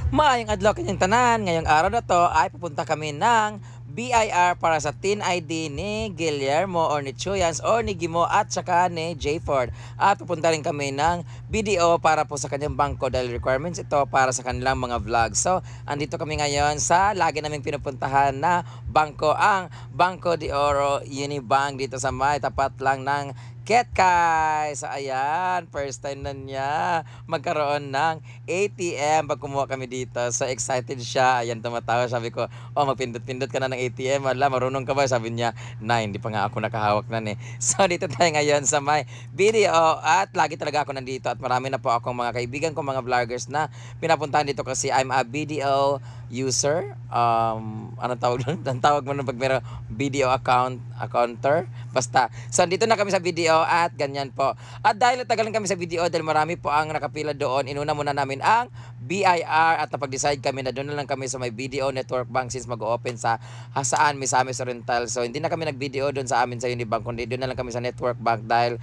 Maayong adlaw kanyang tanan. Ngayong araw na to ay pupunta kami ng BIR para sa Tin ID ni Guillermo or ni Chuyans or ni Gimo at saka ni Jayford. At pupunta rin kami ng BDO para po sa kanyang bangko dahil requirements ito para sa kanilang mga vlogs. So, andito kami ngayon sa lagi naming pinupuntahan na bangko, ang Bangko de Oro Unibank dito sa may tapat lang ng Ketkay. So ayan, first time na niya magkaroon ng ATM pag kumuha kami dito. So excited siya. Ayan, tumatawa. Sabi ko, oh, magpindot-pindot ka na ng ATM. Wala, marunong ka ba? Sabi niya, na, hindi pa nga ako nakahawak na eh. So dito tayo ngayon sa may video at lagi talaga ako nandito at marami na po akong mga kaibigan ko, mga vloggers na pinapuntahan dito kasi I'm a video user. Anong tawag doon? Ang tawag mo na pag meron video accounter. Basta. So dito na kami sa video at ganyan po. At dahil tagalan kami sa video dahil marami po ang nakapila doon, inuna muna namin ang BIR at napag-decide kami na doon na lang kami sa may video network bank since mag-open sa Hasaan, Misamis Oriental. So hindi na kami nag-video doon sa amin sa Unibank kundi doon na lang kami sa network bank dahil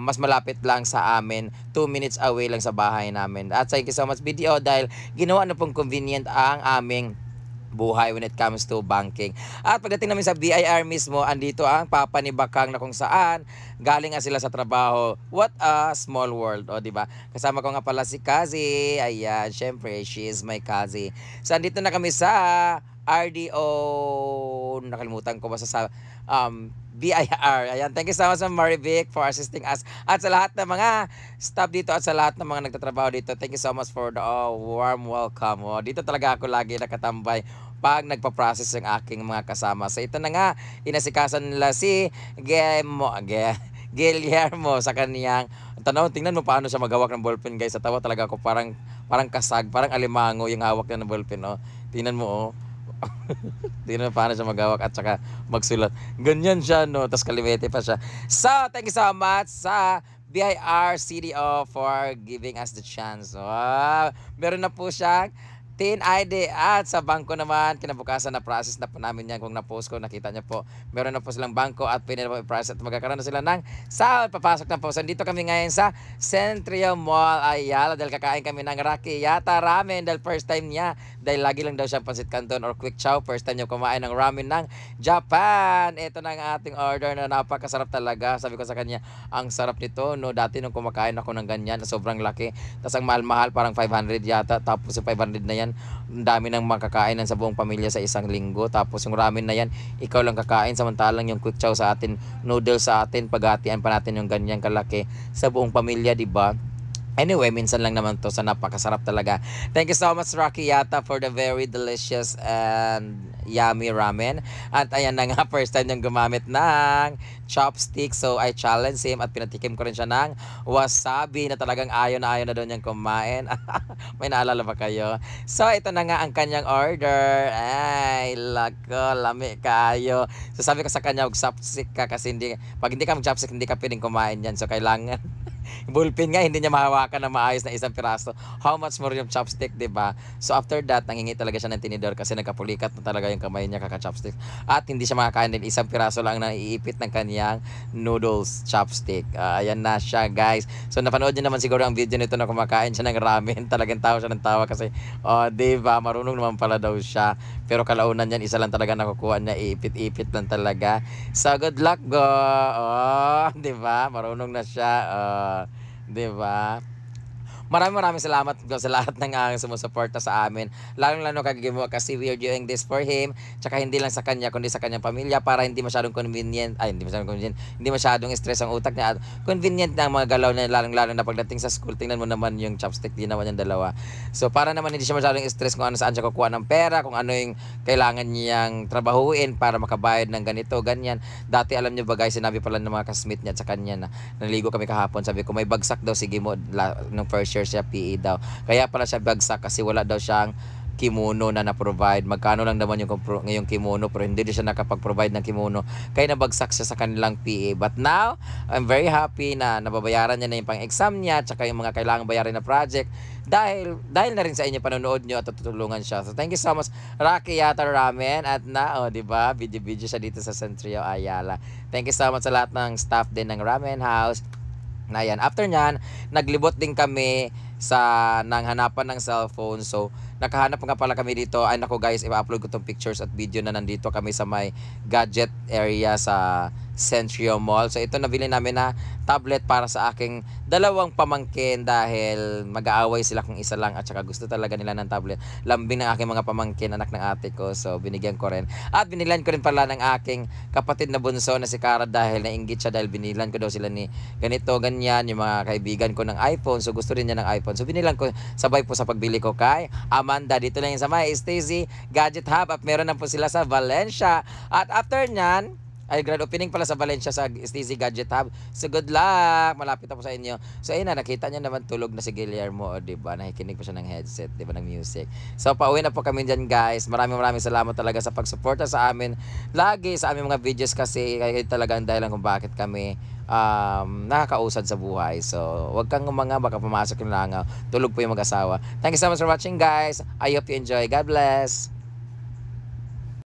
mas malapit lang sa amin. 2 minutes away lang sa bahay namin. At thank you so much video dahil ginawa na pong convenient ang aming buhay when it comes to banking. At pagdating namin sa BIR mismo, andito ang papa ni Bakang na kung saan galing nga sila sa trabaho. What a small world, o di ba? Kasama ko nga pala si Kazi. Ayan, syempre she is my Kazi. So andito na kami sa RDO, nakalimutan ko ba sa BIR. Ayan, thank you so much Marivic for assisting us. At sa lahat ng mga staff dito at sa lahat ng mga nagtatrabaho dito, thank you so much for the warm welcome. Oh, dito talaga ako lagi nakatambay pag nagpa-process ng aking mga kasama. So ito na nga, inasikasan nila si Guillermo sa kaniyang tanaw. Tingnan mo paano siya maghawak ng ballpen, guys. Sa tawa talaga ako, parang kasag, parang alimango yung hawak niya ng ballpen. Oh. Tingnan mo, oh. Hindi na paano siya maghawak at saka magsulat. Ganyan siya, no? Tapos kalimete pa siya. So, thank you so much sa BIR CDO for giving us the chance. Meron na po siyang Tin ID at sa bangko naman, kinabukasan na process na po namin yan. Kung na-post ko, nakita niyo po, meron na po silang bangko at pwede na po i-process at magkakaroon na sila ng sahod. Papasok na po. So, dito kami ngayon sa Centrio Mall Ayala dahil kakain kami ng Rakiyata Ramen dahil first time niya. Dahil lagi lang daw siyang pansit canton or quick chow. First time niya kumain ng ramen ng Japan. Ito na ang ating order na napakasarap talaga. Sabi ko sa kanya, ang sarap nito. No, dati nung kumakain ako ng ganyan, sobrang laki. Tapos ang mahal-mahal, parang 500 yata. Tapos yung 500 na yan, ang dami ng makakainan sa buong pamilya sa isang linggo. Tapos yung ramen na yan, ikaw lang kakain, samantalang yung quick chow sa atin, noodles sa atin, paghatian pa natin yung ganyan kalaki sa buong pamilya, di ba? Anyway, minsan lang naman to, sa napakasarap talaga. Thank you so much Rocky Yata for the very delicious and yummy ramen. At ayan na nga, first time niyang gumamit ng chopstick. So I challenge him at pinatikim ko rin siya ng wasabi na talagang ayaw na daw niyang kumain. May naalala ba kayo? So ito na nga ang kanyang order. Ay, lako, lami kayo. So sabi ko sa kanya, mag-chopstick ka kasi pag hindi ka mag-chopstick, hindi ka pwedeng kumain yan. So kailangan bullpen nga, hindi niya mahawakan na maayos na isang piraso. How much more yung chopstick, diba? So after that, nangingi talaga siya ng tinidor kasi nagkapulikat na talaga yung kamay niya kaka-chopstick. At hindi siya makakain din, isang piraso lang na iipit ng kaniyang noodles chopstick. Ayan na siya, guys. So napanood niyo naman siguro ang video nito na kumakain siya ng ramen. Talagang tawa siya ng tawa kasi, diba, marunong naman pala daw siya. Pero kalaunan yan, isa lang talaga nakukuha niya, iipit-ipit lang talaga. So good luck, go! Diba? Marunong na siya. 'Di ba? Maraming salamat sa lahat ng sumusuporta sa amin. Lalong-lalo kay Gimo kasi we are doing this for him. Tsaka hindi lang sa kanya kundi sa kanyang pamilya para hindi masyadong convenient. Ay, hindi masyadong stress ang utak niya. At convenient na ang mga galaw niya lalong-lalo na pagdating sa school. Tingnan mo naman yung chopstick, di naman yung dalawa. So para naman hindi siya masyadong stress kung ano saan siya kukuha ng pera, kung ano yung kailangan niyang trabahuin para makabayad ng ganito, ganyan. Dati alam niyo ba guys, sinabi pala ng mga kasmate niya at sa kanya na naligo kami kahapon. Sabi ko may bagsak daw si Gimo nung first year siya PE daw. Kaya pala siya bagsak kasi wala daw siyang kimono na na-provide. Magkano lang naman yung kimono pero hindi siya nakapag-provide ng kimono. Kaya nabagsak siya sa kanilang PE. But now, I'm very happy na nababayaran niya na yung pang-exam niya at saka yung mga kailangang bayarin na project dahil na rin sa inyo panonood niyo at tutulungan siya. So thank you so much Rocky Yata Ramen at di ba? Video siya dito sa Centrio Ayala. Thank you so much sa lahat ng staff din ng Ramen House. Na yan. After nyan, naglibot din kami nang hanapan ng cellphone. So nakahanap nga pala kami dito. Ay nako guys, i-upload ko tong pictures at video na nandito kami sa may gadget area sa Centrio Mall. So ito nabili namin na tablet para sa aking dalawang pamangkin dahil mag-aaway sila kung isa lang at saka gusto talaga nila ng tablet. Lambing ng aking mga pamangkin, anak ng ate ko. So binigyan ko rin. At binilan ko rin pala ng aking kapatid na bunso na si Cara dahil nainggit siya dahil binilan ko daw sila ni ganito, ganyan, yung mga kaibigan ko ng iPhone. So gusto rin niya ng iPhone. So binilan ko sabay po sa pagbili ko kay Amanda. Dito lang yung sa may Stacy Gadget Hub at meron na po sila sa Valencia. At after nyan, ay grand opening pala sa Valencia sa Stacy Gadget Hub. So good luck. Malapit na po sa inyo. So ayun na, nakita niyo naman tulog na si Guillermo, o di ba? Nakikinig pa siya ng headset, di ba, ng music. So pauwi na po kami diyan, guys. Maraming salamat talaga sa pagsuporta sa amin. Lagi sa aming mga videos kasi kayo talaga ang dahilan kung bakit kami nakakausad sa buhay. So wag kang umanga, baka pumasok yung langaw. Tulog po yung mag-asawa. Thank you so much for watching, guys. I hope you enjoy. God bless.